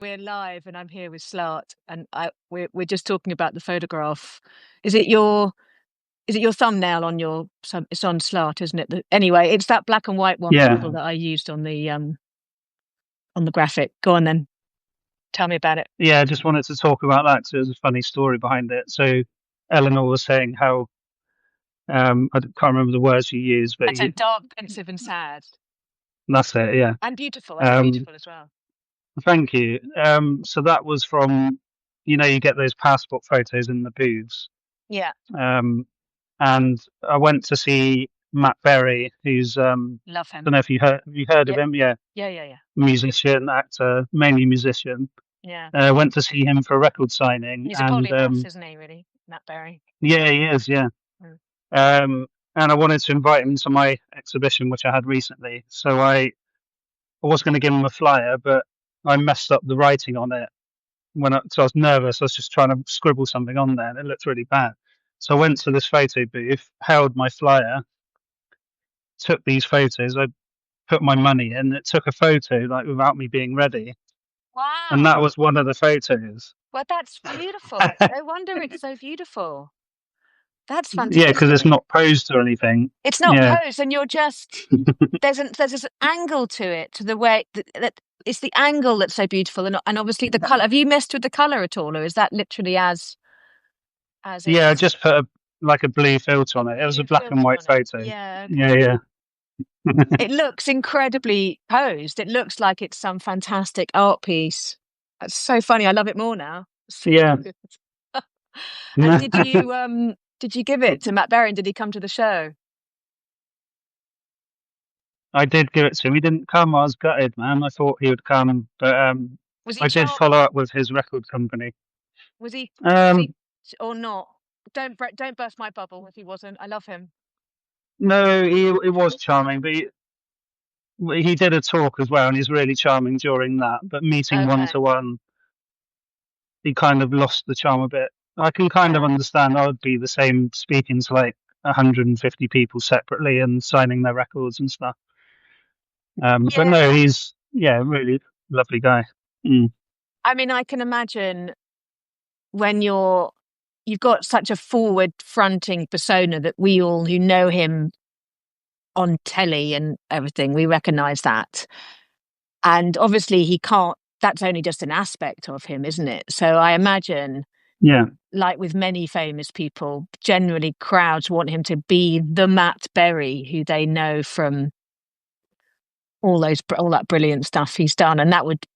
We're live, and I'm here with SLART, and we're just talking about the photograph. Is it your thumbnail on your? It's on SLART, isn't it? Anyway, it's that black and white one Yeah. that I used on the graphic. Go on then, tell me about it. Yeah, I just wanted to talk about that because there's a funny story behind it. So Eleanor was saying how I can't remember the words you used, but It's a dark, pensive, and sad, that's it. Yeah. and beautiful. I think beautiful as well. Thank you. So that was from, you get those passport photos in the booths. Yeah. And I went to see Matt Berry, who's Love him. I don't know if you heard of him. Yeah. Yeah. Musician, actor, mainly musician. Yeah. Went to see him for a record signing. He's a polymath, isn't he? Really, Matt Berry. Yeah, he is. Yeah. And I wanted to invite him to my exhibition, which I had recently. So I was going to give him a flyer, but I messed up the writing on it so I was nervous. I was just trying to scribble something on there, and it looked really bad. So I went to this photo booth, held my flyer, took these photos. I put my money in. It took a photo without me being ready. Wow. And that was one of the photos. Well, that's beautiful. No wonder it's so beautiful. That's fantastic. Yeah, because it's not posed or anything. It's not posed, and you're just there's this angle to it, to the way that it's the angle that's so beautiful, and obviously the color. Have you messed with the color at all, or is that literally as? Yeah, I just put a blue filter on it. It was a black and white photo. Yeah. Okay. Yeah. It looks incredibly posed. It looks like it's some fantastic art piece. That's so funny. I love it more now. Yeah. And did you give it to Matt Berry? Did he come to the show? I did give it to him. He didn't come. I was gutted, man. I thought he would come, but I did follow up with his record company. Was he or not? Don't burst my bubble if he wasn't. I love him. No, he was charming, but he did a talk as well, and he's really charming during that. But meeting one-to-one, he kind of lost the charm a bit. I can kind of understand. I would be the same, speaking to 150 people separately and signing their records and stuff. But no, he's really lovely guy. I mean, I can imagine when you've got such a forward-fronting persona that we all who know him on telly and everything, we recognise that. And obviously he can't, that's only just an aspect of him, isn't it? So I imagine, like with many famous people, generally crowds want him to be the Matt Berry who they know from all that brilliant stuff he's done. And that would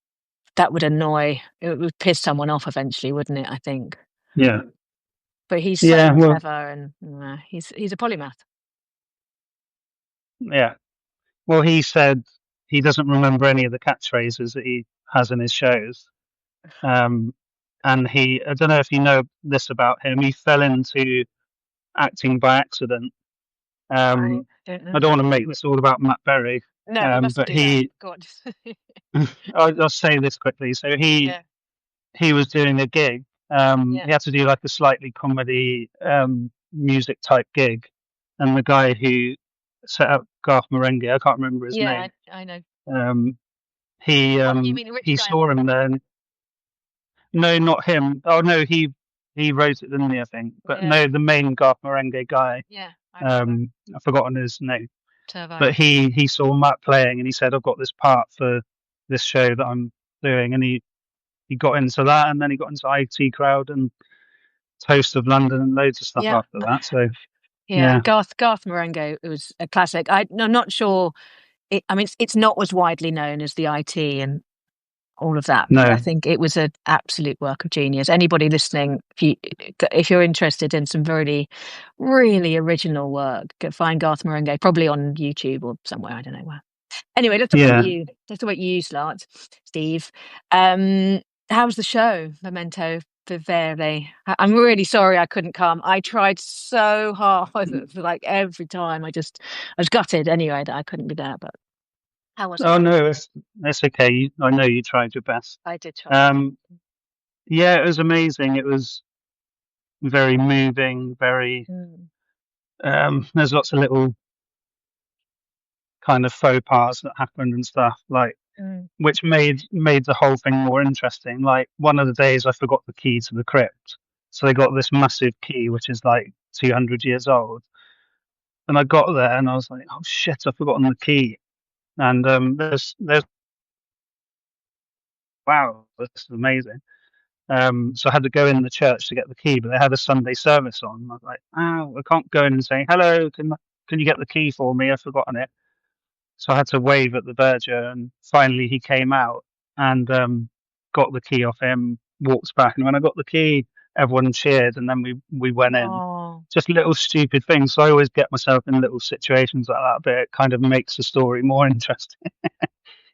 it would piss someone off eventually, wouldn't it? I think. Yeah. But he's so clever, and he's a polymath. Yeah. Well, he said he doesn't remember any of the catchphrases that he has in his shows. And I don't know if you know this about him, he fell into acting by accident. I don't want to make this all about Matt Berry. No, but I'll say this quickly. So he was doing a gig. He had to do a slightly comedy music type gig, and the guy who set up Garth Marenghi, I can't remember his name. Yeah, I know. He saw him then. No, not him. Oh no, he wrote it, didn't he? I think, but no, the main Garth Marenghi guy. Yeah, I've forgotten his name. Turbine. But he saw Matt playing, and he said, "I've got this part for this show that I'm doing," and he got into that, and then he got into IT Crowd and Toast of London and loads of stuff after that. So Garth Marenghi, it was a classic. I'm not sure. It's not as widely known as the IT and all of that. No. But I think it was an absolute work of genius. Anybody listening, if you're interested in some really, really original work, find Garth Marenghi, probably on YouTube or somewhere. I don't know where. Anyway, let's talk about you. Let's talk about you, SLART, Steve. How's the show, Memento, Vivere? I'm really sorry I couldn't come. I tried so hard, every time. I was gutted anyway that I couldn't be there. But how was it? Oh no, it's okay. I know you tried your best. I did try. Yeah, it was amazing. It was very moving. Very. There's lots of little kind of faux pas that happened and stuff. Like which made the whole thing more interesting. Like one of the days I forgot the key to the crypt. So they got this massive key, which is like 200 years old. And I got there and I was like, oh shit, I've forgotten the key. And there's wow, this is amazing. So I had to go in the church to get the key, but they had a Sunday service on. I was like, oh, I can't go in and say, hello, can you get the key for me? I've forgotten it. So I had to wave at the verger, and finally he came out and got the key off him, walked back. And when I got the key, everyone cheered, and then we went in. Oh, Just little stupid things. So I always get myself in little situations like that, but it kind of makes the story more interesting.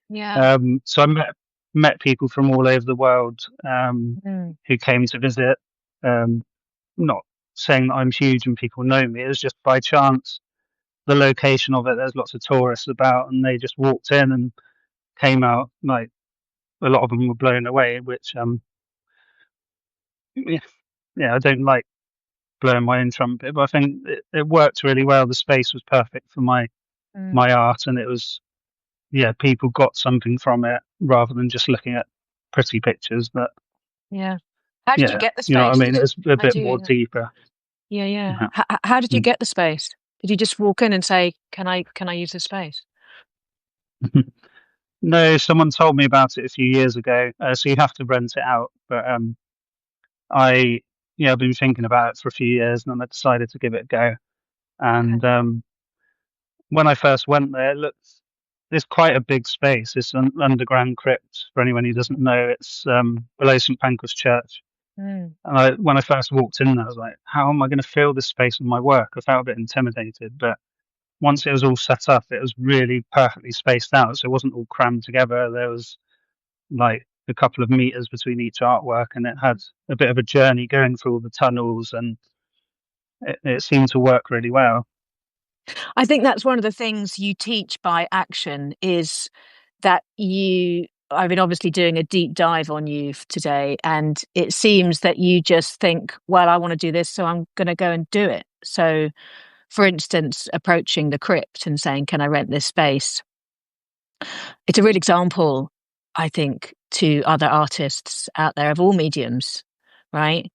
yeah. So I met people from all over the world who came to visit. Not saying that I'm huge and people know me. It was just by chance the location of it. There's lots of tourists about, and they just walked in and came out. Like a lot of them were blown away. Which yeah, yeah, I don't like blowing my own trumpet, but I think it worked really well. The space was perfect for my art, and it was people got something from it rather than just looking at pretty pictures. But Yeah. How did you yeah, get the you know what I space? mean. It's a I bit do. more deeper. Yeah, yeah. Yeah. How did you Mm. get the space? Did you just walk in and say, can I use this space?" No, someone told me about it a few years ago. So you have to rent it out. But I, I've been thinking about it for a few years, and then I decided to give it a go. And Okay. when I first went there, it looks it's quite a big space. It's an underground crypt. For anyone who doesn't know, it's below St Pancras Church. Mm. And when I first walked in there, I was like, "How am I going to fill this space with my work?" I felt a bit intimidated, but once it was all set up, it was really perfectly spaced out. So it wasn't all crammed together. There was like a couple of meters between each artwork, and it had a bit of a journey going through all the tunnels, and it seemed to work really well. I think that's one of the things you teach by action is that I've been obviously doing a deep dive on you today, and it seems that you just think, well, I want to do this, so I'm going to go and do it. So, for instance, approaching the crypt and saying, can I rent this space? It's a real example, I think, to other artists out there of all mediums, right?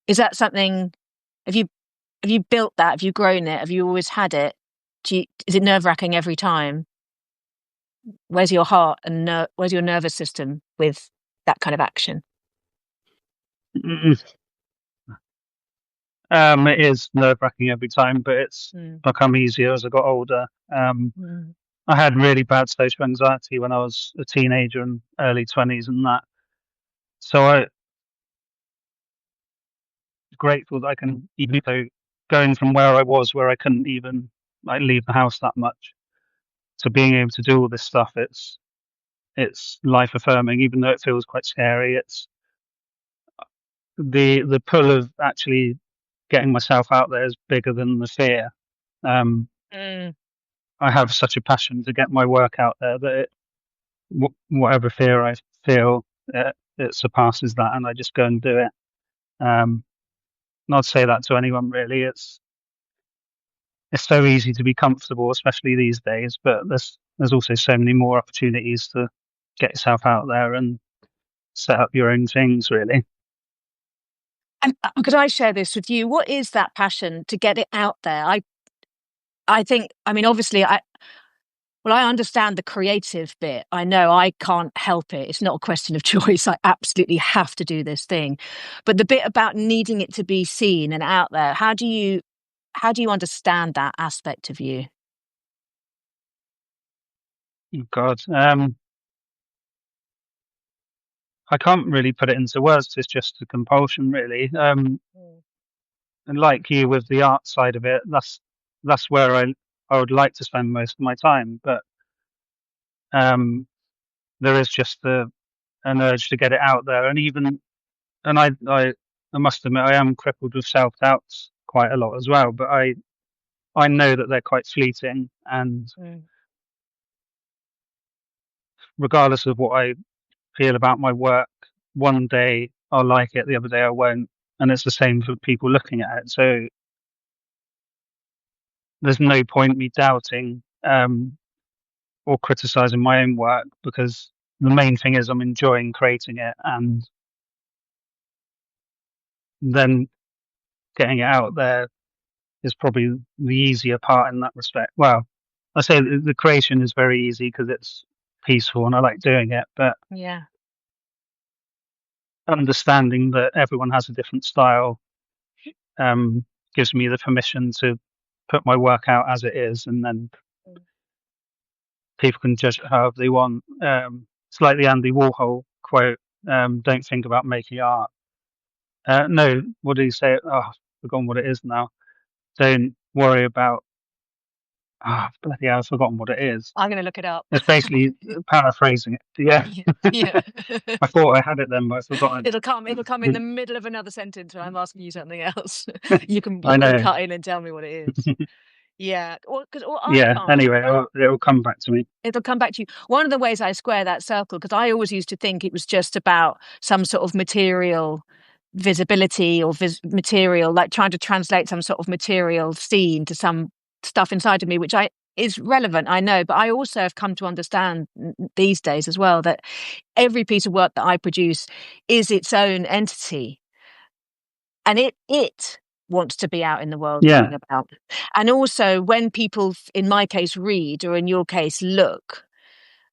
Is that something, have you built that? Have you grown it? Have you always had it? Is it nerve-wracking every time? Where's your heart and where's your nervous system with that kind of action? Mm. It is nerve wracking every time, but it's become easier as I got older. I had really bad social anxiety when I was a teenager and early 20s and that. So I'm grateful that I can even so going from where I was, where I couldn't even like leave the house that much, to being able to do all this stuff. It's life affirming, even though it feels quite scary. It's the pull of actually getting myself out there is bigger than the fear. Um, Mm. I have such a passion to get my work out there that whatever fear I feel, it surpasses that, and I just go and do it. Um, and I'd say that to anyone really. It's so easy to be comfortable, especially these days. But there's also so many more opportunities to get yourself out there and set up your own things. Really, And could I share this with you? What is that passion to get it out there? I think, I mean, obviously, I understand the creative bit. I know I can't help it. It's not a question of choice. I absolutely have to do this thing. But the bit about needing it to be seen and out there, how do you understand that aspect of you? oh God, I can't really put it into words. It's just a compulsion, really. And like you with the art side of it, that's where I would like to spend most of my time. But um, there is just an urge to get it out there, and even and I must admit I am crippled with self doubts quite a lot as well. But I know that they're quite fleeting, and regardless of what I feel about my work, one day I'll like it, the other day I won't, and it's the same for people looking at it. So there's no point me doubting or criticizing my own work, because the main thing is I'm enjoying creating it, and then getting it out there is probably the easier part in that respect. Well, I say the creation is very easy because it's peaceful and I like doing it, but Yeah. understanding that everyone has a different style gives me the permission to put my work out as it is, and then people can judge it however they want. It's like the Andy Warhol quote: "Don't think about making art." No, what did he say? Oh, I've forgotten what it is now. Don't worry about. Ah, bloody hell, I've forgotten what it is. I'm going to look it up. It's basically paraphrasing it. Yeah, Yeah. I thought I had it then, but I've forgotten. It'll come in the middle of another sentence when I'm asking you something else. You can I know. cut in and tell me what it is. Yeah. Because Yeah. Anyway, it'll come back to me. It'll come back to you. One of the ways I square that circle, because I always used to think it was just about some sort of material visibility or material, like trying to translate some sort of material scene to some stuff inside of me, which is relevant, I know, but I also have come to understand these days as well that every piece of work that I produce is its own entity, and it wants to be out in the world Yeah. moving about. And also when people, in my case, read, or in your case, look,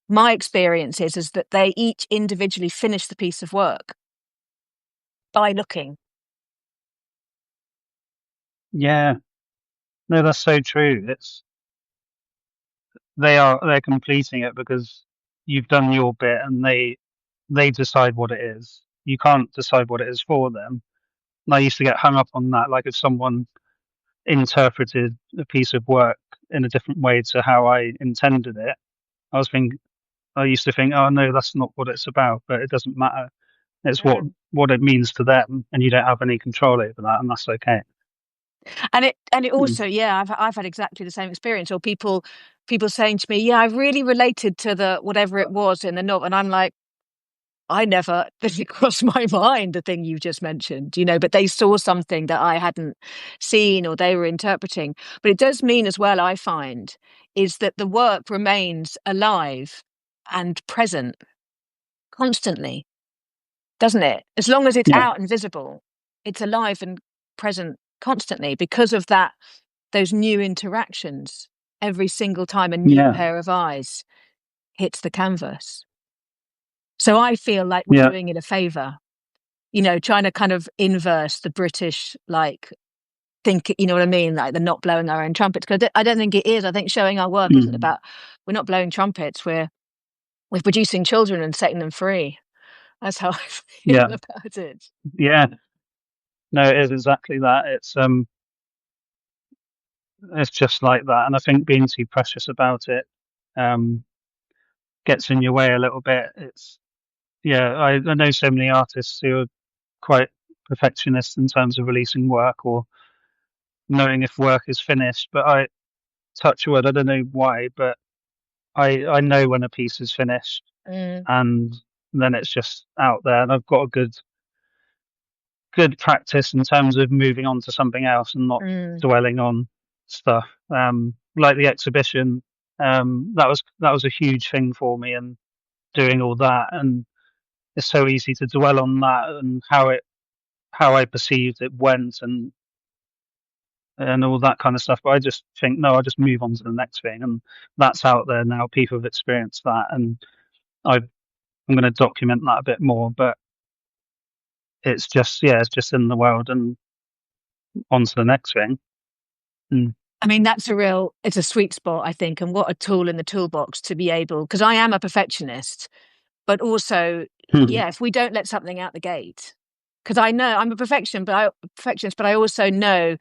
my experience is that they each individually finish the piece of work by looking. Yeah. No, that's so true. They're completing it because you've done your bit, and they decide what it is. You can't decide what it is for them. And I used to get hung up on that. Like if someone interpreted a piece of work in a different way to how I intended it, I used to think, oh no, that's not what it's about. But it doesn't matter. It's what it means to them, and you don't have any control over that, and that's okay. And it also, yeah, I've had exactly the same experience. Or people saying to me, yeah, I really related to the whatever it was in the novel, and I'm like, I never did it cross my mind, the thing you just mentioned, but they saw something that I hadn't seen, or they were interpreting. But it does mean as well, I find, is that the work remains alive and present constantly, doesn't it? As long as it's Yeah. out and visible, it's alive and present constantly because of those new interactions every single time a new pair of eyes hits the canvas. So I feel like we're doing it a favor, trying to kind of inverse the British, think, you know what I mean? Like, they're not blowing our own trumpets. Because I don't think it is. I think showing our work isn't about, we're not blowing trumpets. We're producing children and setting them free. That's how I feel about it. Yeah. No, it is exactly that. It's just like that. And I think being too precious about it gets in your way a little bit. I know so many artists who are quite perfectionist in terms of releasing work or knowing if work is finished. But I touch wood, I don't know why, but I know when a piece is finished, and then it's just out there, and I've got a good practice in terms of moving on to something else and not dwelling on stuff. Like the exhibition, that was a huge thing for me, and doing all that, and it's so easy to dwell on that and how I perceived it went, and all that kind of stuff. But I just think, no, I'll just move on to the next thing, and that's out there now. People have experienced that, and I'm going to document that a bit more. But it's just in the world, and on to the next thing. I mean, it's a sweet spot, I think, and what a tool in the toolbox to be able, because I am a perfectionist, but also, if we don't let something out the gate, because I know I'm a perfectionist, but I also know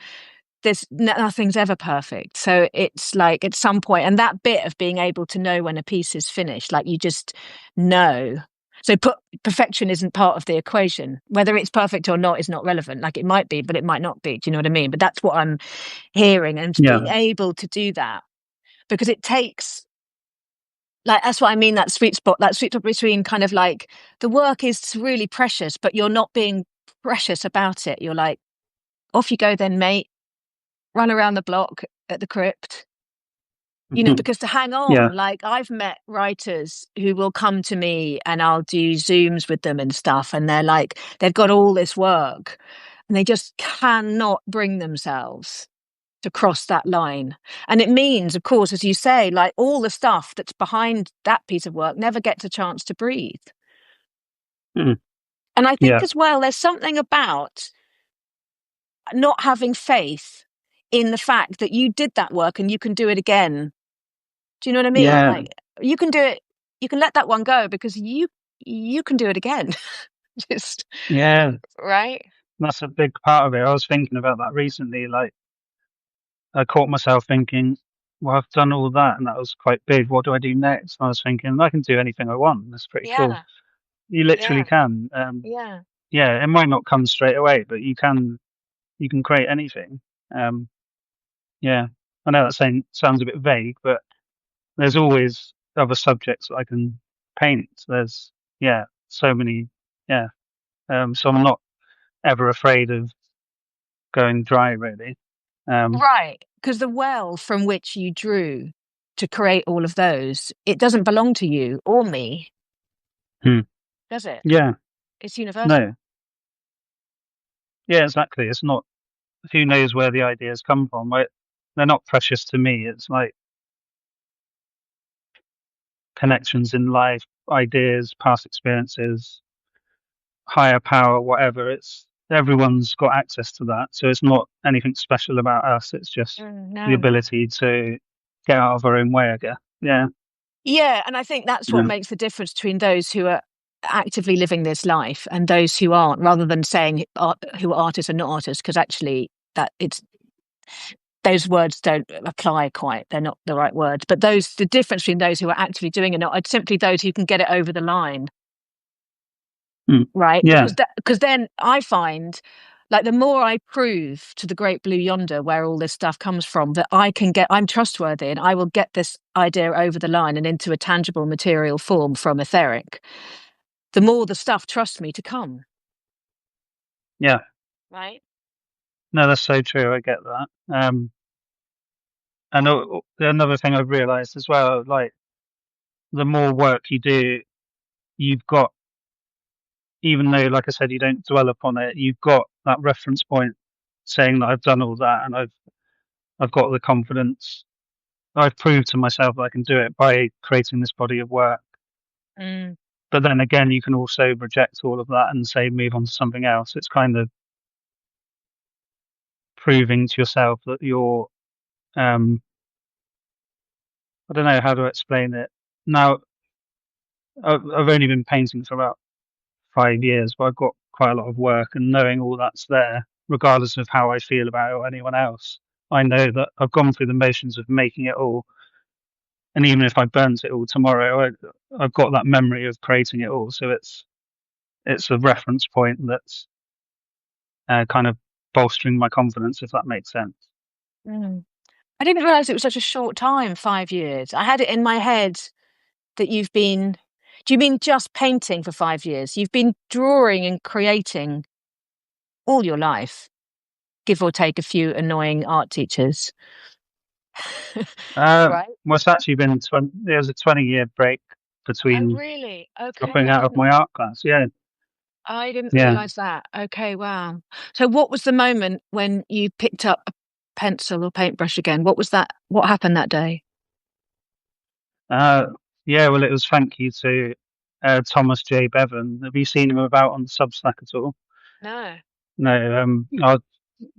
nothing's ever perfect. So it's like at some point, and that bit of being able to know when a piece is finished, like you just know. So perfection isn't part of the equation. Whether it's perfect or not is not relevant. Like, it might be, but it might not be. Do you know what I mean? But that's what I'm hearing, and being able to do that, because it takes, like, that's what I mean, that sweet spot between kind of like the work is really precious, but you're not being precious about it. You're like, off you go then, mate. Run around the block at the crypt. because to hang Yeah. on, like I've met writers who will come to me and I'll do Zooms with them and stuff. And they're like, they've got all this work and they just cannot bring themselves to cross that line. And it means, of course, as you say, like all the stuff that's behind that piece of work never gets a chance to breathe. Mm. And I think Yeah. as well, there's something about not having faith in the fact that you did that work and you can do it again. Do you know what I mean? Yeah. Like you can do it, you can let that one go because you can do it again. Just Yeah. right. That's a big part of it. I was thinking about that recently. Like, I caught myself thinking, well, I've done all that and that was quite big. What do I do next? And I was thinking, I can do anything I want. That's pretty cool. Yeah. You literally Yeah. can. Yeah. Yeah, it might not come straight away, but you can create anything. Um, yeah, I know that sounds a bit vague, but there's always other subjects that I can paint. There's so many. Yeah, so I'm not ever afraid of going dry, really. Right. Because the well from which you drew to create all of those, it doesn't belong to you or me, Hmm. does it? Yeah, It's universal. no, yeah, exactly. It's not. Who knows where the ideas come from? They're not precious to me. It's like connections in life, ideas, past experiences, higher power, whatever. It's everyone's got access to that, so it's not anything special about us. It's just the No. ability to get out of our own way, I guess. Yeah, Yeah, and I think that's what yeah, makes the difference between those who are actively living this life and those who aren't, rather than saying who are artists and not artists, because actually that it's those words don't apply quite. They're not the right words. But the difference between those who are actively doing it and not are simply those who can get it over the line, mm, right? yeah, Because then I find, like, the more I prove to the great blue yonder where all this stuff comes from, that I'm trustworthy and I will get this idea over the line and into a tangible material form from etheric, the more the stuff trusts me to come. yeah. Right. No, that's so true. I get that. And another thing I've realised as well, like the more work you do, you've got, even though, like I said, you don't dwell upon it, you've got that reference point saying that I've done all that and I've got the confidence. I've proved to myself that I can do it by creating this body of work. Mm. But then again, you can also reject all of that and say, move on to something else. It's kind of proving to yourself that you're, I don't know how to explain it. Now, I've only been painting for about 5 years, but I've got quite a lot of work, and knowing all that's there, regardless of how I feel about it or anyone else, I know that I've gone through the motions of making it all. And even if I burnt it all tomorrow, I've got that memory of creating it all. So it's a reference point that's kind of bolstering my confidence, if that makes sense. Mm. I didn't realize it was such a short time, 5 years. I had it in my head that you've been. Do you mean just painting for 5 years? You've been drawing and creating all your life, give or take a few annoying art teachers. Right? Well, it's actually been there was a 20-year break Oh, between really? Okay. dropping out of my art class. Yeah, I didn't yeah. realize that. Okay, wow. So what was the moment when you picked up a pencil or paintbrush again? What was that? What happened that day? Uh, yeah, well, it was thank you to Thomas J. Bevan. Have you seen him about on Substack at all? No. No, I'll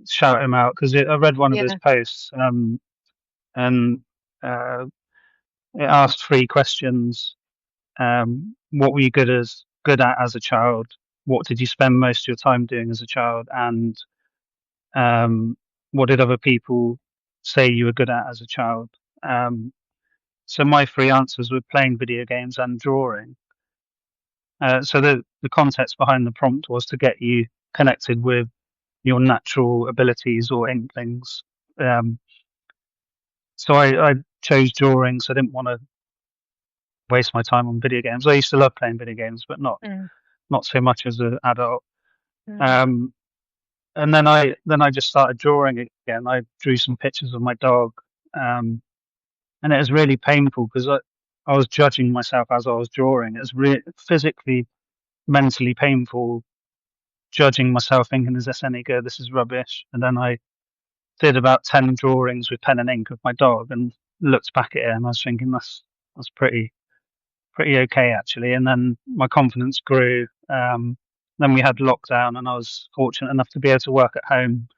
shout him out because I read one of his Yeah. posts, and it asked three questions. What were you good at as a child? What did you spend most of your time doing as a child? And um, what did other people say you were good at as a child? Um, so my three answers were playing video games and drawing. So the context behind the prompt was to get you connected with your natural abilities or inklings. Um, so I chose drawing, so I didn't want to waste my time on video games. I used to love playing video games, but Mm, not so much as an adult. mm, Um, and then I just started drawing again. I drew some pictures of my dog, um, and it was really painful because I was judging myself as I was drawing. It was physically, mentally painful, judging myself, thinking, "Is this any good? This is rubbish." And then I did about 10 drawings with pen and ink of my dog, and looked back at it, and I was thinking, that's pretty okay actually. And then my confidence grew. Then we had lockdown, and I was fortunate enough to be able to work at home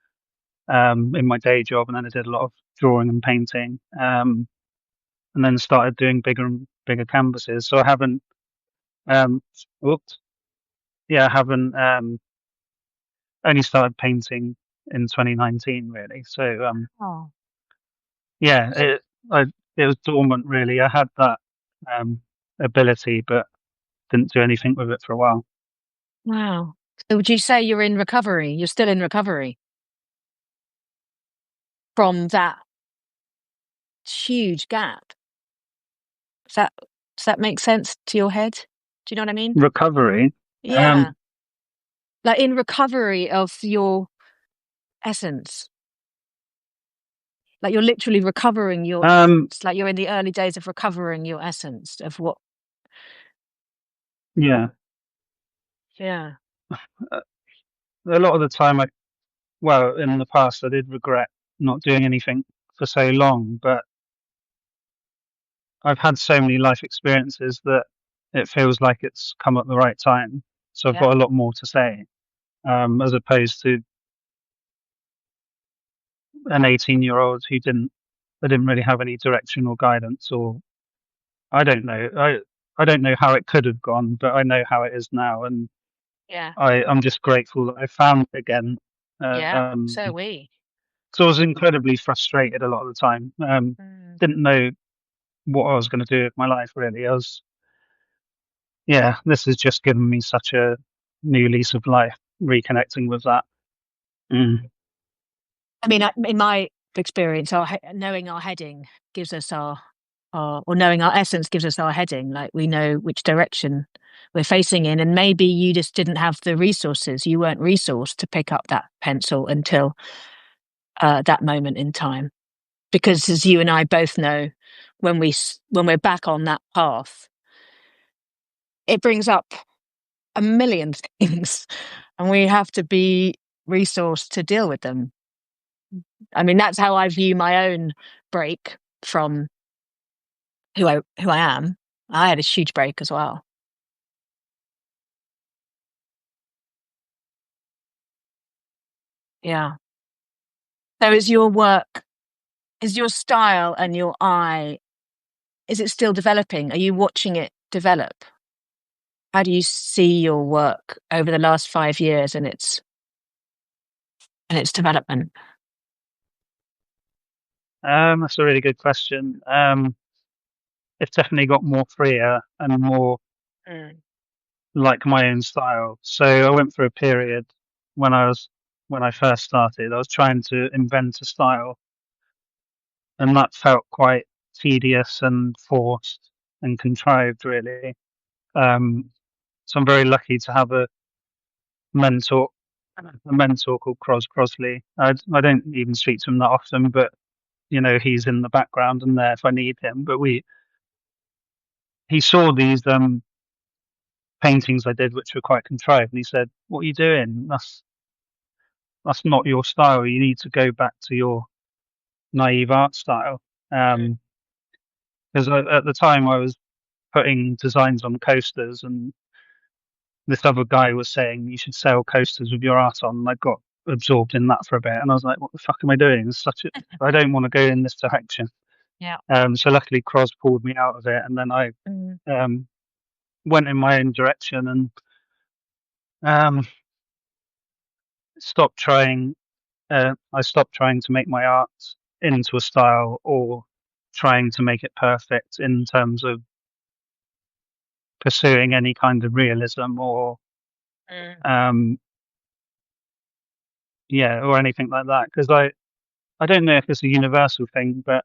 in my day job, and then I did a lot of drawing and painting, and then started doing bigger and bigger canvases. So I haven't, um, whoops, yeah, I haven't only started painting in 2019 really. So Oh, yeah, it was dormant really. I had that um, ability, but didn't do anything with it for a while. wow. So would you say you're in recovery? You're still in recovery from that huge gap? Does that make sense to your head? Do you know what I mean? Recovery. Yeah. Like in recovery of your essence. Like you're literally recovering your essence. Like you're in the early days of recovering your essence of what. Yeah. Yeah. A lot of the time, well, in the past, I did regret not doing anything for so long, but I've had so many life experiences that it feels like it's come at the right time. So I've Yeah. got a lot more to say, as opposed to an 18-year-old who didn't really have any direction or guidance, or I don't know. I don't know how it could have gone, but I know how it is now, and Yeah. I'm just grateful that I found it again. Yeah. So are we. So I was incredibly frustrated a lot of the time. Mm. Didn't know what I was going to do with my life really. Yeah, this has just given me such a new lease of life, reconnecting with that. Mm. I mean, in my experience, knowing our heading gives us or knowing our essence gives us our heading. Like we know which direction we're facing in, and maybe you just didn't have the resources. You weren't resourced to pick up that pencil until that moment in time. Because as you and I both know, when we're back on that path, it brings up a million things, and we have to be resourced to deal with them. I mean, that's how I view my own break from who I am. I had a huge break as well. Yeah. So is your style and your eye, is it still developing? Are you watching it develop? How do you see your work over the last 5 years and its development? That's a really good question. It's definitely got more freer and more Mm. like my own style. So I went through a period when when I first started, I was trying to invent a style, and that felt quite tedious and forced and contrived, really. So I'm very lucky to have mentor, a mentor called Crosley. I don't even speak to him that often, but he's in the background and there if I need him. But he saw these paintings I did, which were quite contrived, and he said, "What are you doing? That's not your style. You need to go back to your naive art style." Because at the time I was putting designs on coasters, and this other guy was saying you should sell coasters with your art on. And I got absorbed in that for a bit, and I was like, "What the fuck am I doing? I don't want to go in this direction." Yeah. So luckily, Cros pulled me out of it, and then I um, went in my own direction and um, stopped trying. I stopped trying to make my art into a style or trying to make it perfect in terms of pursuing any kind of realism or um, yeah, or anything like that. Because I don't know if it's a universal thing, but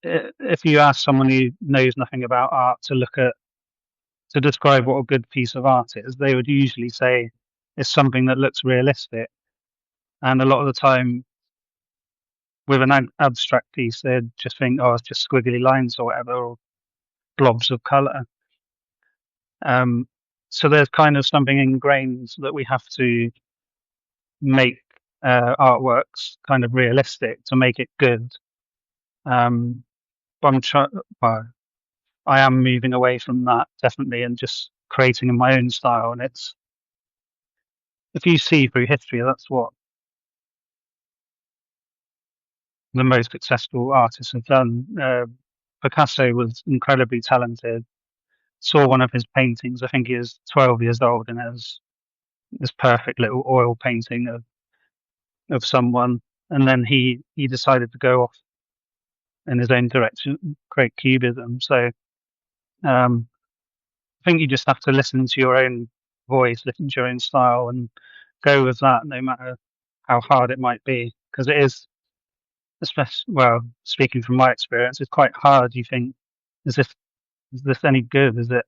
if you ask someone who knows nothing about art to describe what a good piece of art is, they would usually say it's something that looks realistic. And a lot of the time, with an abstract piece, they'd just think, oh, it's just squiggly lines or whatever, or blobs of colour. So there's kind of something ingrained that we have to make artworks kind of realistic to make it good. But I am moving away from that, definitely, and just creating in my own style. And it's, if you see through history, that's what the most successful artists have done. Picasso was incredibly talented. Saw one of his paintings. I think he was 12 years old, and it was this perfect little oil painting of someone. And then he decided to go off in his own direction, create cubism. So I think you just have to listen to your own voice, listen to your own style, and go with that, no matter how hard it might be. Because it is, especially, well, speaking from my experience, it's quite hard. You think, is this any good? Is it?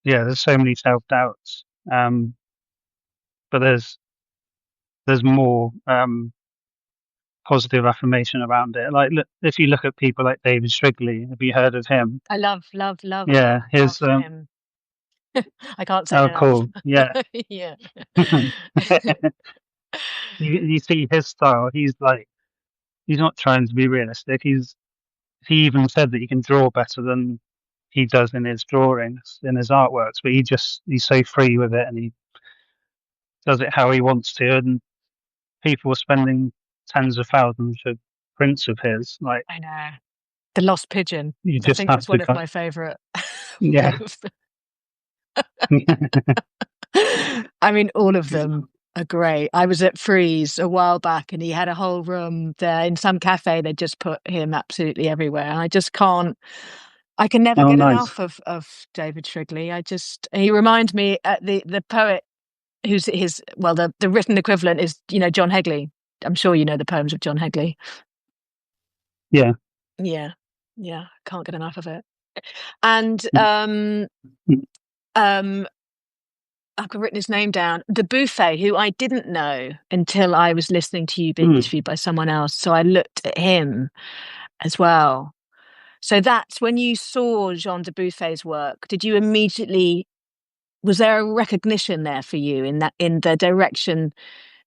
Yeah, there's so many self doubts. But there's more positive affirmation around it. Like, if you look at people like David Strigley, have you heard of him? I love Yeah, his him. I can't say oh, enough. cool. Yeah. Yeah. You see his style. He's not trying to be realistic. He even said that he can draw better than he does in his drawings, in his artworks. But he's so free with it, and he does it how he wants to. And people are spending tens of thousands for prints of his. Like, I know. The Lost Pigeon. you I just think have it's to one of my favourite. Yeah. I mean, all of them are great. I was at Freeze a while back, and he had a whole room there in some cafe. They just put him absolutely everywhere, and I just can't. I can never Oh, get nice. enough of David Strigley. He reminds me the poet who's the written equivalent is John Hegley. I'm sure you know the poems of John Hegley. Yeah. Yeah. Can't get enough of it. And I've written his name down. The Buffet, who I didn't know until I was listening to you being interviewed by someone else. So I looked at him as well. So that's when you saw Jean de Buffet's work. Did you immediately? Was there a recognition there for you in the direction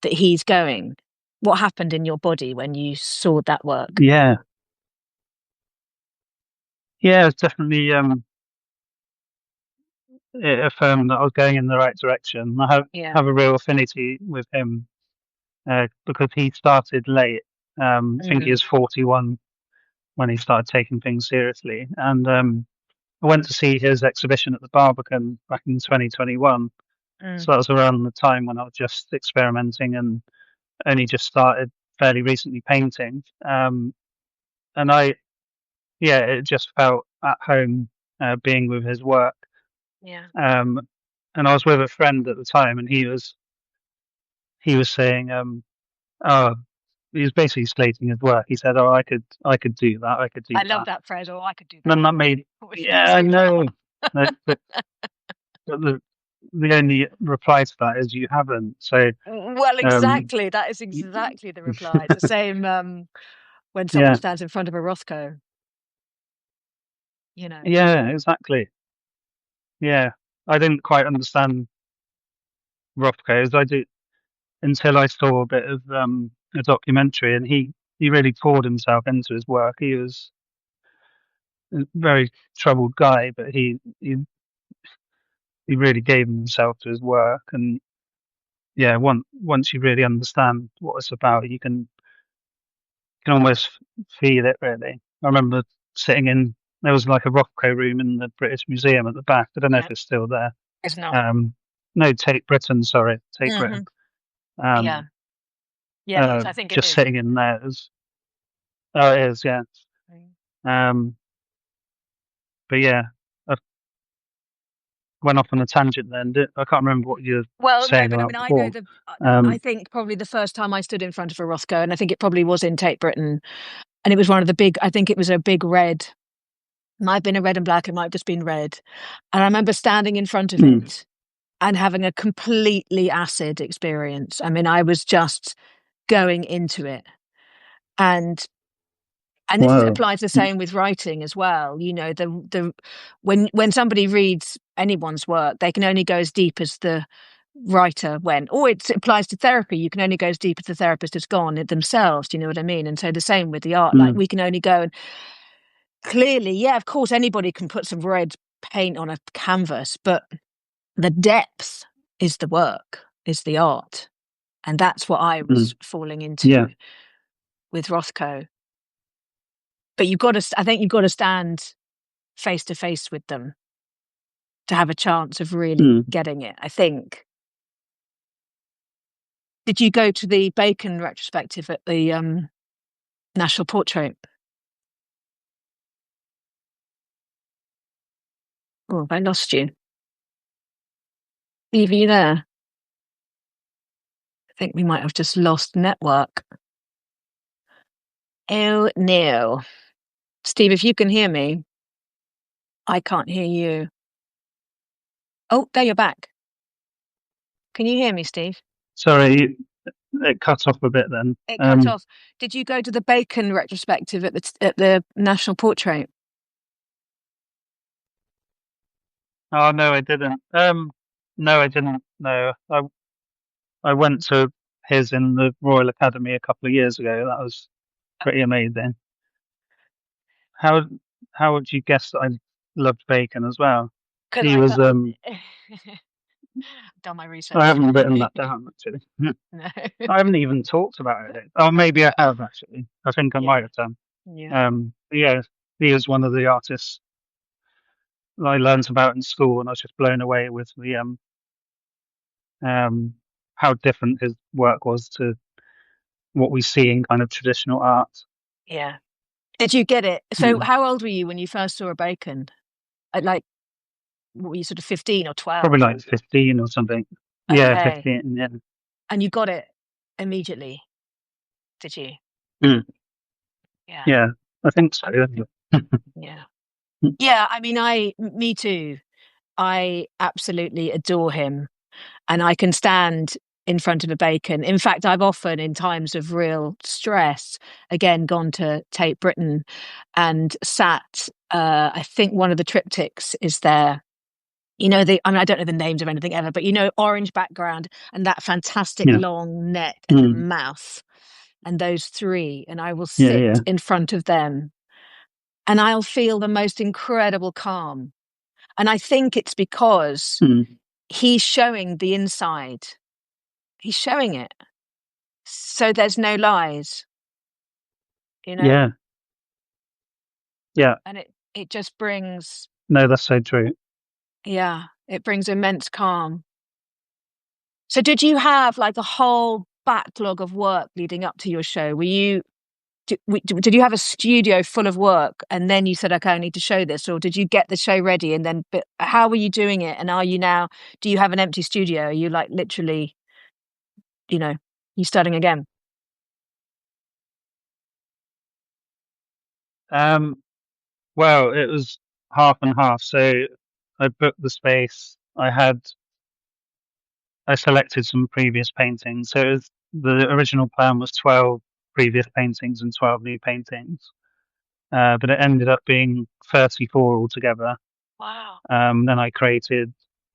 that he's going? What happened in your body when you saw that work? Yeah. Yeah, it's definitely it affirmed that I was going in the right direction. I have a real affinity with him because he started late. I think he was 41 when he started taking things seriously. And I went to see his exhibition at the Barbican back in 2021. So that was around the time when I was just experimenting and only just started fairly recently painting. And it just felt at home being with his work. Yeah. And I was with a friend at the time, and he was saying, he was basically slating his work. He said, "Oh, I could do that. I could do that." I love that phrase. Oh, I could do that. And then that made, yeah, I know. but the only reply to that is you haven't. So well, exactly. That is exactly the reply. It's the same when someone stands in front of a Rothko. Yeah, exactly. Yeah, I didn't quite understand Rothko's. I do until I saw a bit of a documentary, and he really poured himself into his work. He was a very troubled guy, but he really gave himself to his work. And yeah, once you really understand what it's about, you can almost feel it. Really, I remember sitting in. There was like a Rothko room in the British Museum at the back. I don't know if it's still there. It's not. No, Tate Britain. Sorry, Tate Britain. Yeah, I think just sitting in there. Oh, it is. Yeah. But yeah, I went off on a tangent then. I can't remember what you were saying about before. I think probably the first time I stood in front of a Rothko, and I think it probably was in Tate Britain, and it was one of the big. I think it was a big red. It might have been a red and black. It might have just been red. And I remember standing in front of it and having a completely acid experience. I mean, I was just going into it. And this Wow. applies the same with writing as well. You know, when somebody reads anyone's work, they can only go as deep as the writer went. Or it applies to therapy. You can only go as deep as the therapist has gone themselves. Do you know what I mean? And so the same with the art. Like we can only go, and clearly, yeah, of course, anybody can put some red paint on a canvas, but the depth is the work, is the art. And that's what I was falling into with Rothko. But I think you've got to stand face to face with them to have a chance of really getting it, I think. Did you go to the Bacon retrospective at the National Portrait? Oh, I lost you. Eve, are you there? I think we might have just lost network. Oh, no. Steve, if you can hear me, I can't hear you. Oh, there you're back. Can you hear me, Steve? Sorry, it cut off a bit then. It cut off. Did you go to the Bacon retrospective at the National Portrait? Oh no, I didn't. No, I didn't. No, I went to his in the Royal Academy a couple of years ago. That was pretty amazing. How would you guess that I loved Bacon as well? He was done my research. I haven't written that down actually. No. I haven't even talked about it. Oh, maybe I have actually. I think I might have done. Yeah. Yeah, he is one of the artists that I learned about in school, and I was just blown away with the how different his work was to what we see in kind of traditional art. Yeah. Did you get it? So how old were you when you first saw a Bacon? Like, what were you, sort of 15 or 12? Probably like 15 or something. Okay. Yeah, 15, yeah. And you got it immediately, did you? Yeah. Yeah, I think so. Yeah. Yeah, I mean, me too. I absolutely adore him. And I can stand in front of a Bacon. In fact, I've often, in times of real stress, again, gone to Tate Britain and sat, I think one of the triptychs is there. You know, I mean, I don't know the names of anything ever, but you know, orange background and that fantastic long neck and mouth and those three. And I will sit in front of them and I'll feel the most incredible calm. And I think it's because he's showing the inside. He's showing it. So there's no lies, you know? Yeah. And it just brings... No, that's so true. Yeah, it brings immense calm. So did you have like a whole backlog of work leading up to your show? Did you have a studio full of work and then you said, okay, I need to show this? Or did you get the show ready and then, but how were you doing it? And do you have an empty studio? Are you like literally, you starting again? Well, it was half and half. So I booked the space. I selected some previous paintings. So the original plan was 12 previous paintings and 12 new paintings. But it ended up being 34 altogether. Wow. Then I created,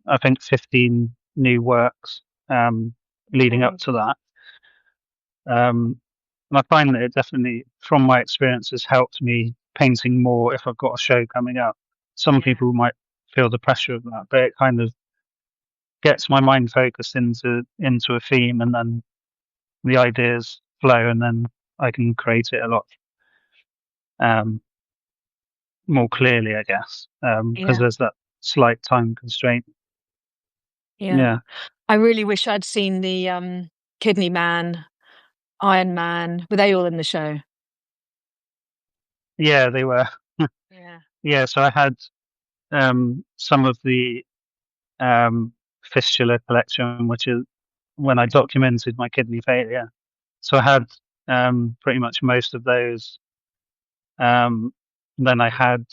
I think, 15 new works leading up to that. And I find that it definitely, from my experience, has helped me painting more if I've got a show coming up. Some people might feel the pressure of that, but it kind of gets my mind focused into a theme, and then the ideas flow, and then I can create it a lot more clearly, I guess, because there's that slight time constraint. Yeah. I really wish I'd seen the Kidney Man, Iron Man. Were they all in the show? Yeah, they were. Yeah, so I had some of the fistula collection, which is when I documented my kidney failure. So I had pretty much most of those. Then I had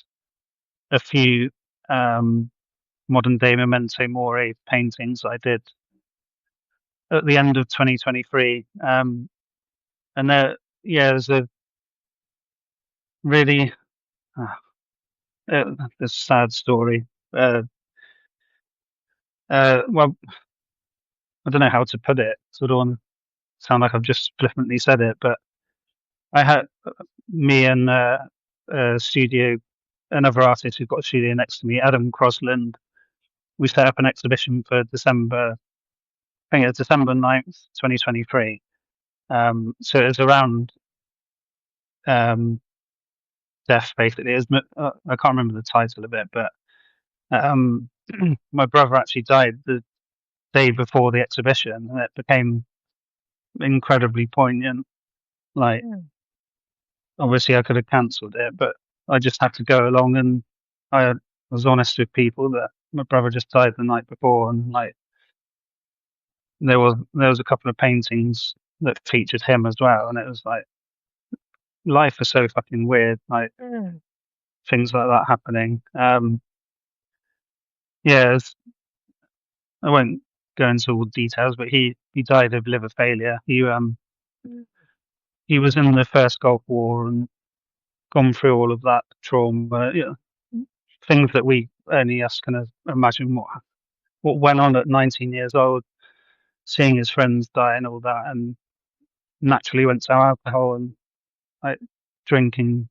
a few modern day Memento Mori paintings I did at the end of 2023. And there's a really a sad story. Well, I don't know how to put it. So I don't want to sound like I've just flippantly said it, but I had me and studio, another artist who's got a studio next to me, Adam Crosland. We set up an exhibition for December. I think it's December 9th, 2023. So it was around um, death, basically. I can't remember the title of it, but um, my brother actually died the day before the exhibition, and it became incredibly poignant. Like, obviously, I could have cancelled it, but I just had to go along, and I was honest with people that my brother just died the night before, and like there was a couple of paintings that featured him as well, and it was like life is so fucking weird, like things like that happening. Yeah, I won't go into all the details, but he died of liver failure. He was in the first Gulf War and gone through all of that trauma, things that we only us can imagine what went on at 19 years old, seeing his friends die and all that, and naturally went to alcohol and like drinking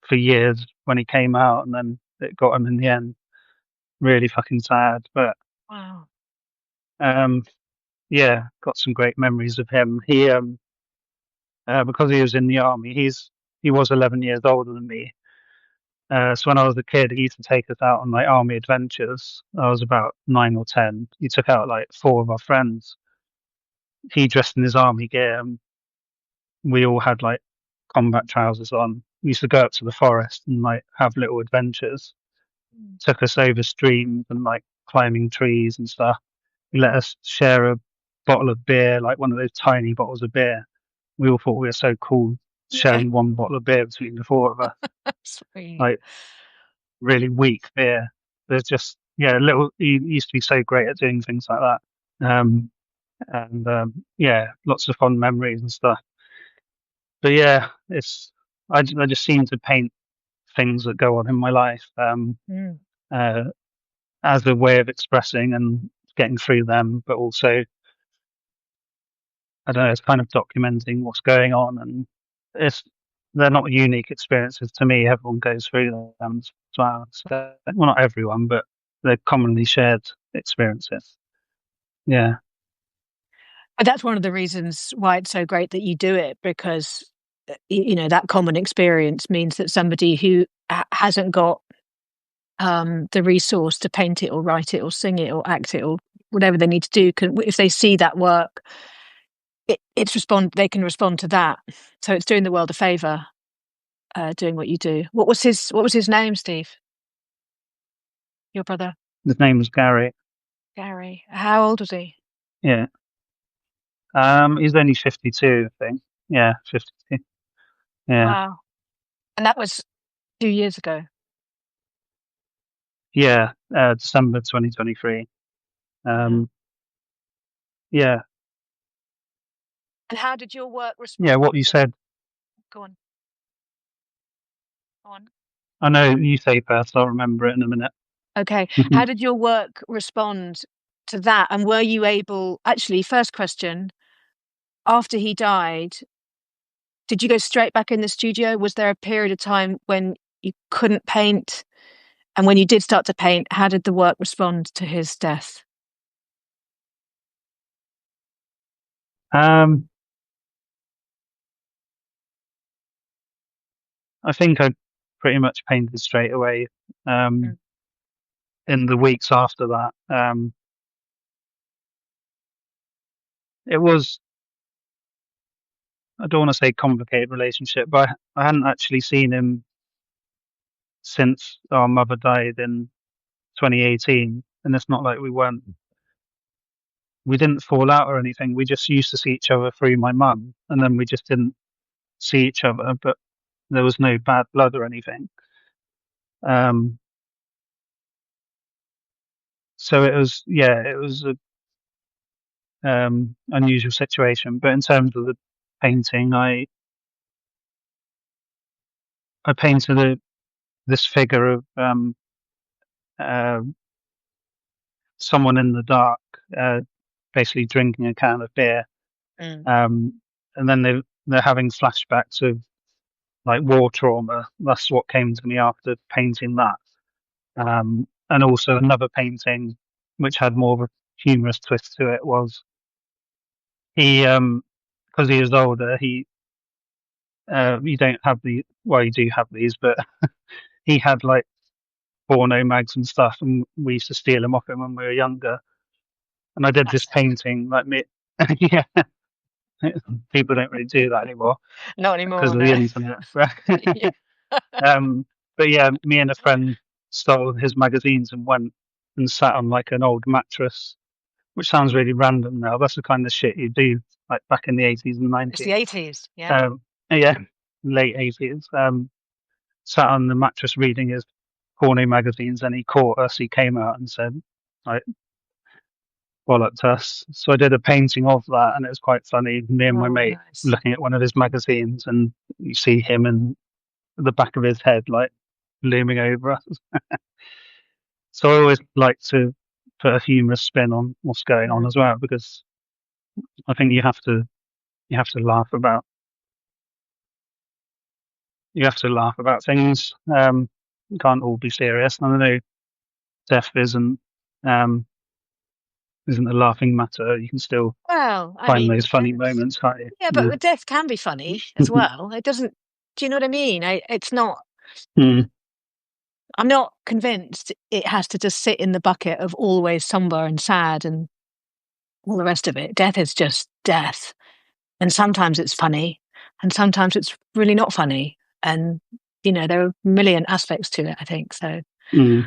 for years when he came out, and then it got him in the end. Really fucking sad, but Wow. um, yeah, got some great memories of him. He because he was in the army, he was 11 years older than me. So when I was a kid, he used to take us out on like army adventures. I was about 9 or 10. He took out like four of our friends. He dressed in his army gear, and we all had like combat trousers on. We used to go up to the forest and like have little adventures. Took us over streams and like climbing trees and stuff. He let us share a bottle of beer, like one of those tiny bottles of beer. We all thought we were so cool Yeah. sharing one bottle of beer between the four of us. Sweet. Like really weak beer. There's just little. He used to be so great at doing things like that. And yeah, lots of fond memories and stuff. But yeah, I just seem to paint things that go on in my life uh, as a way of expressing and getting through them, but also I don't know, it's kind of documenting what's going on, and it's they're not unique experiences to me. Everyone goes through them as well. So, well, not everyone, but they're commonly shared experiences. Yeah, And that's one of the reasons why it's so great that you do it, because that common experience means that somebody who hasn't got the resource to paint it or write it or sing it or act it or whatever they need to do can, if they see that work, they can respond to that. So it's doing the world a favor, doing what you do. What was his name, Steve? Your brother? his name was Gary. Gary. How old was he? Yeah, he's only 52, I think. Yeah, 52. Yeah, Wow. And that was 2 years ago. yeah, December 2023. Yeah, And how did your work respond? yeah. What you said. Go on. Go on. I know you say first. I'll remember it in a minute. Okay. How did your work respond to that? And were you able, actually, first question, after he died, did you go straight back in the studio? Was there a period of time when you couldn't paint? And when you did start to paint, how did the work respond to his death? Um, I think I pretty much painted straight away. In the weeks after that, it was, I don't want to say complicated relationship, but I hadn't actually seen him since our mother died in 2018. And it's not like we didn't fall out or anything. We just used to see each other through my mum, and then we just didn't see each other, but there was no bad blood or anything. Um, so it was a unusual situation. But in terms of painting, I painted this figure of uh, someone in the dark, basically drinking a can of beer, and then they're having flashbacks of like war trauma. That's what came to me after painting that. And also another painting which had more of a humorous twist to it was he, because he was older, you don't have you do have these, but he had like porno mags and stuff, and we used to steal them off him when we were younger. And I did this painting, like me, yeah, people don't really do that anymore Not because anymore, of the no. internet. Yeah. But yeah, me and a friend stole his magazines and went and sat on like an old mattress, which sounds really random now. That's the kind of shit you do like back in the 80s and It's the 90s. 80s, yeah. Yeah, late 80s. Sat on the mattress reading his porno magazines, and he caught us. He came out and said, like, bollocked us. So I did a painting of that, and it was quite funny. Me and my Oh, mate nice. looking at one of his magazines, and you see him and the back of his head like looming over us. So I always like to put a humorous spin on what's going on as well, because I think you have to laugh about things. You can't all be serious. I know death um, isn't a laughing matter. You can still Well, I find mean, those funny moments, can't you? yeah, but death can be funny as well. It doesn't, do you know what I mean? It's not, Mm, I'm not convinced it has to just sit in the bucket of always somber and sad and all the rest of it. Death is just death. And sometimes it's funny, and sometimes it's really not funny. And, there are a million aspects to it, I think. So, mm.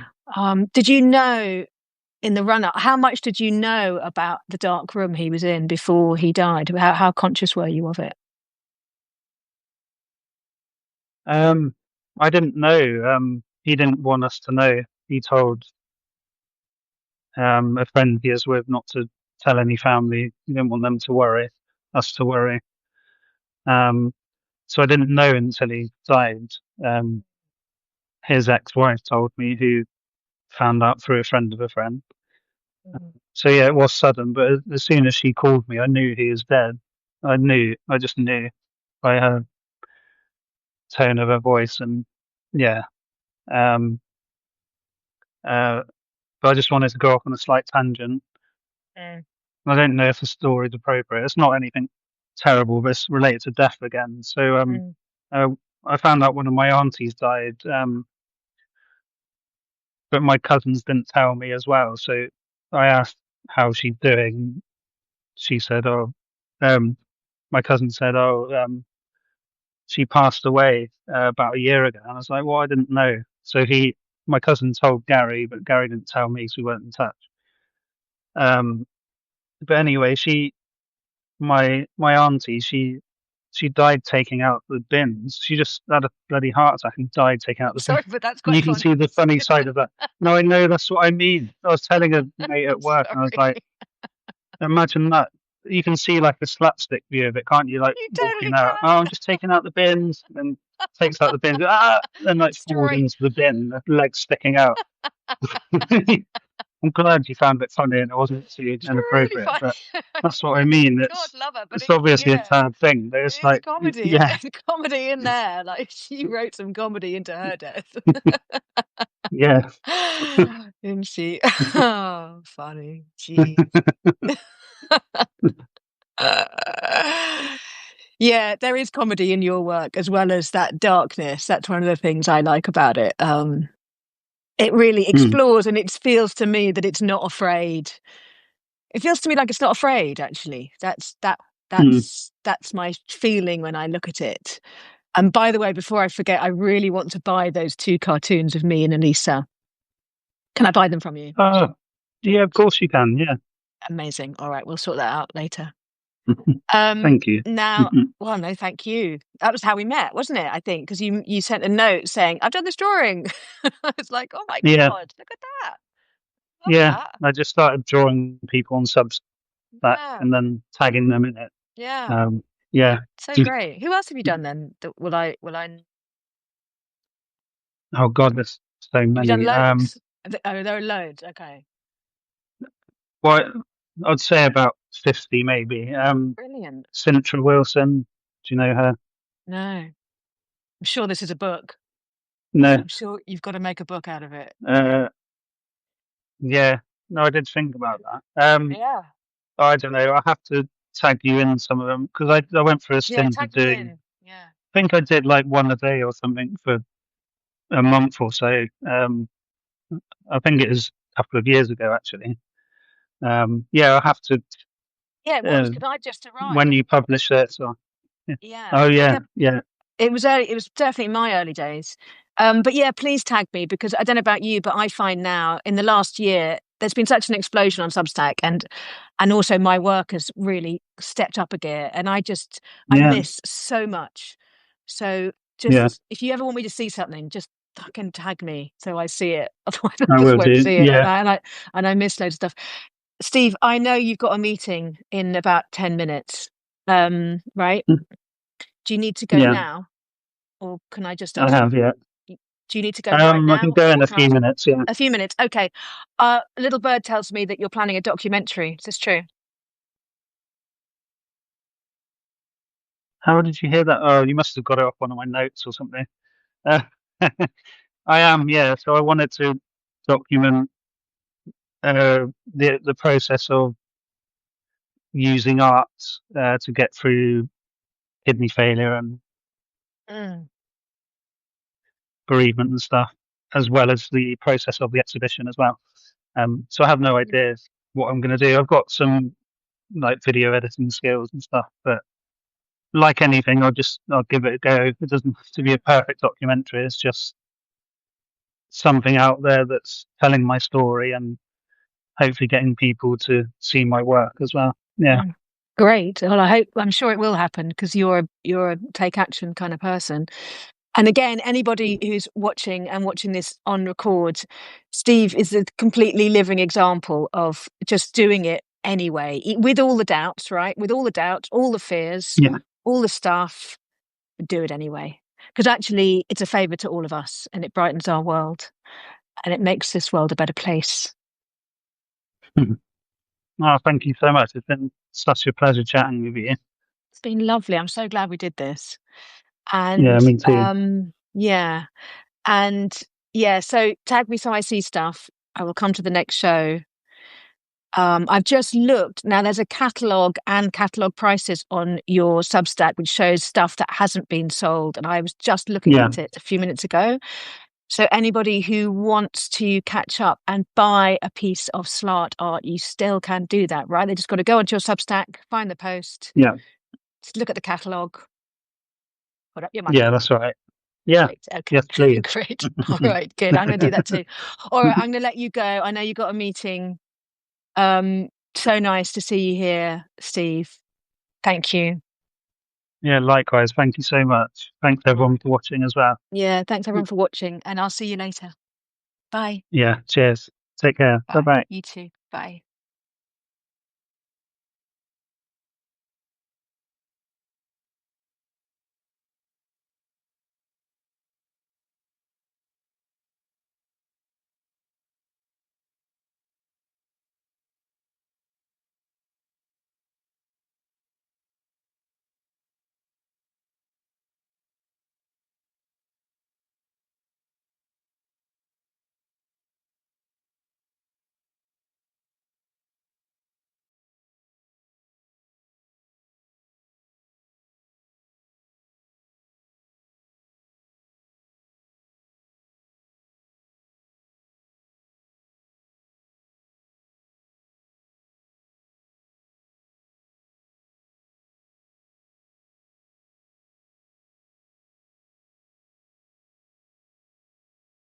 did you know in the run up, how much did you know about the dark room he was in before he died? How conscious were you of it? I didn't know. He didn't want us to know. He told a friend he was with not to tell any family. He didn't want them to worry, us to worry. Um, so I didn't know until he died. Um, his ex-wife told me, who found out through a friend of a friend. So yeah, it was sudden, but as soon as she called me, I knew he was dead. I just knew by her tone of her voice, and yeah. Um, uh, but I just wanted to go off on a slight tangent. Mm, I don't know if the story's appropriate. It's not anything terrible, but it's related to death again. So mm. uh, I found out one of my aunties died, but my cousins didn't tell me as well. So I asked how she's doing. She said, "Oh, um, my cousin said, oh, she passed away about a year ago." And I was like, "Well, I didn't know." So my cousin told Gary, but Gary didn't tell me, so we weren't in touch. Um, but anyway, my auntie, she died taking out the bins. She just had a bloody heart attack and died taking out the bins. Sorry, but that's And quite you can funny. see the funny side of that. No, I know, that's what I mean. I was telling a mate at work, and I was like, Sorry. imagine that. You can see like a slapstick view of it, can't you? Like You totally walking out, can. oh, I'm just taking out the bins, and then takes out the bins, then like falls Destroy. into the bin, the legs sticking out. I'm glad you found it funny and it wasn't too It's really inappropriate, funny. but that's what I mean. God, love her, but It's obviously a sad thing, but it's it's like, comedy. yeah, It's comedy in there. Like she wrote some comedy into her death. yeah. Didn't she? Oh, funny. Jeez. Yeah, there is comedy in your work as well as that darkness. That's one of the things I like about it. It really Mm, explores, and it feels to me that it's not afraid. It feels to me like it's not afraid, actually. mm. That's my feeling when I look at it. And by the way, before I forget, I really want to buy those two cartoons of me and Elisa. Can I buy them from you? Oh, yeah, of course you can, yeah. Amazing. All right, we'll sort that out later. Thank you. Now, well, no, thank you. That was how we met, wasn't it? I think because you sent a note saying, "I've done this drawing." I was like, "Oh my Yeah, God, look at that! Love yeah. that!" I just started drawing people on Substack Yeah, and then tagging them in it. yeah. Um, Yeah. So great. Who else have you done then? That will I? Oh God, there's so Have you done many. loads? Oh, there are loads. Okay, Well, I'd say about 50 maybe. brilliant. Sintra Wilson, do you know her? No, I'm sure this is a book. No. I'm sure you've got to make a book out of it. Uh, yeah. No, I did think about that. Yeah. I don't know. I have to tag you in some of them because I went through a Yeah, stint of tag me doing. in. Yeah. I think I did like one a day or something for a month or so. I think it was a couple of years ago actually. Yeah, I'll have to Yeah, it was uh, because I just when arrived. you publish it. So yeah. Yeah. Oh Yeah, yeah, yeah, it was early. It was definitely my early days. But yeah, please tag me because I don't know about you, but I find now in the last year there's been such an explosion on Substack, and also my work has really stepped up a gear, and I yeah, miss so much. So yeah. just if you ever want me to see something, just fucking tag me so I see it. Otherwise, I I just will won't do. see it, Yeah. and I miss loads of stuff. Steve, I know you've got a meeting in about 10 minutes. Right? Do you need to go Yeah, now? Or can I just I ask you, have. Yeah. do you need to go right I can now? go in Or a can I few ask minutes. Yeah. a few minutes? Okay. Little bird tells me that you're planning a documentary. Is this true? How did you hear that? Oh, you must have got it off one of my notes or something. Uh, I am. Yeah. So I wanted to document the process of using art to get through kidney failure and Mm, bereavement and stuff, as well as the process of the exhibition as well. So I have no idea what I'm going to do. I've got some like video editing skills and stuff, but like anything, I'll give it a go. It doesn't have to be a perfect documentary. It's just something out there that's telling my story and hopefully getting people to see my work as well. Yeah, mm. Great. Well, I'm sure it will happen because you're a take action kind of person. And again, anybody who's watching this on record, Steve is a completely living example of just doing it anyway, with all the doubts, right? With all the doubts, all the fears, yeah. all the stuff, do it anyway. Because actually, it's a favor to all of us and it brightens our world and it makes this world a better place. Oh, thank you so much. It's been such a pleasure chatting with you. It's been lovely. I'm so glad we did this. Yeah, And me too. yeah. And yeah, so tag me so I see stuff. I will come to the next show. I've just looked. Now there's a catalogue and catalogue prices on your Substack, which shows stuff that hasn't been sold. And I was just looking Yeah, at it a few minutes ago. So anybody who wants to catch up and buy a piece of SLART art, you still can do that, right? They just got to go onto your Substack, find the post, yeah, just look at the catalogue, put up your yeah. money. That's right. Yeah, Great. Okay. yes, please. Great. All right. Good. I'm going to do that too. All right. I'm going to let you go. I know you got a meeting. So nice to see you here, Steve. Thank you. Yeah, likewise. Thank you so much. Thanks Mm. everyone for watching as well. Yeah. Thanks everyone for watching, and I'll see you later. Bye. Yeah, cheers. Take care. Bye Bye. bye. You too. Bye.